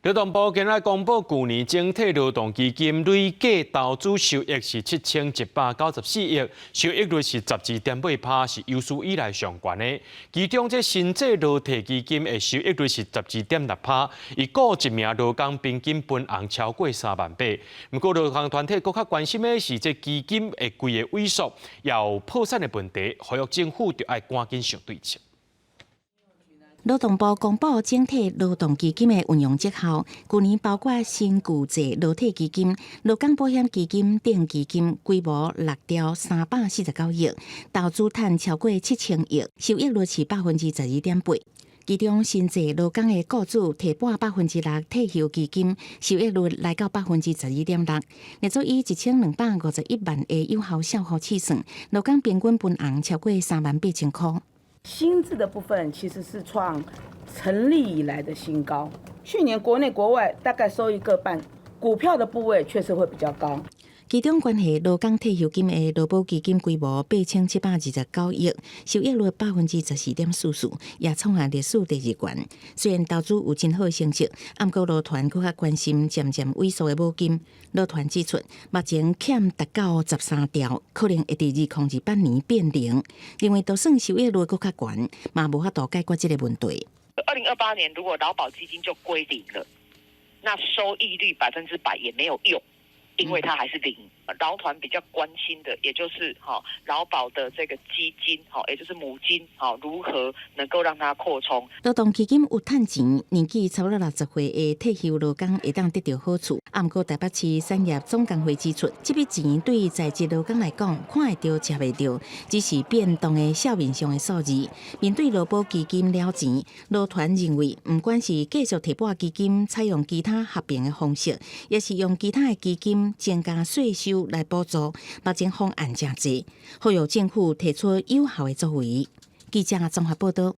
劳动部今仔公布，去年整体劳动基金累计投资收益是7194亿，收益率是12.8%，是有史以来上悬的。其中，这新制劳退基金的收益率是12.6%，伊雇一名劳工平均分红超过3万8。不过，劳动团体更较关心的是，这基金会规个萎缩，也有破产的问题，呼吁政府就要赶紧上对策。劳动部公布整体劳动基金的运用绩效，去年包括新旧制劳退基金、劳工保险基金等基金规模6兆349亿，投资赚超过7000亿，收益率是12.8%。其中新制劳工的雇主提拨6%退休基金，收益率来到12.6%。列作以1251万的有效消耗计算，劳工平均分红超过38000块。新制的部分其实是创成立以来的新高，去年国内国外大概收益各半，股票的部位确实会比较高。其中关系劳工退休金的劳保基金规模8729亿，收益率14.44%，也创下历史第2悬。虽然投资有真好成绩，不过劳团更较关心渐渐萎缩的保金。劳团指出，目前欠达到13条，可能会伫2028年变零。认为就算收益率更较悬，嘛无法度解决这个问题。2028年如果劳保基金就归零了，那收益率100%也没有用。因为它还是零，劳团比较关心的，也就是劳保的这个基金，也就是母金，如何能够让它扩充。劳动基金有趁钱，年纪超过60岁的退休劳工会当得到好处。不过台北市产业总工会指出，这笔钱对于在职劳工来讲，看会到吃袂到，只是变动的表面上的数字。面对劳保基金了钱，劳团认为，不管是继续提拨基金，采用其他合并的方式，也是用其他的基金增加税收来补助，目前方案正济，呼吁政府提出有效的作为。记者综合报道。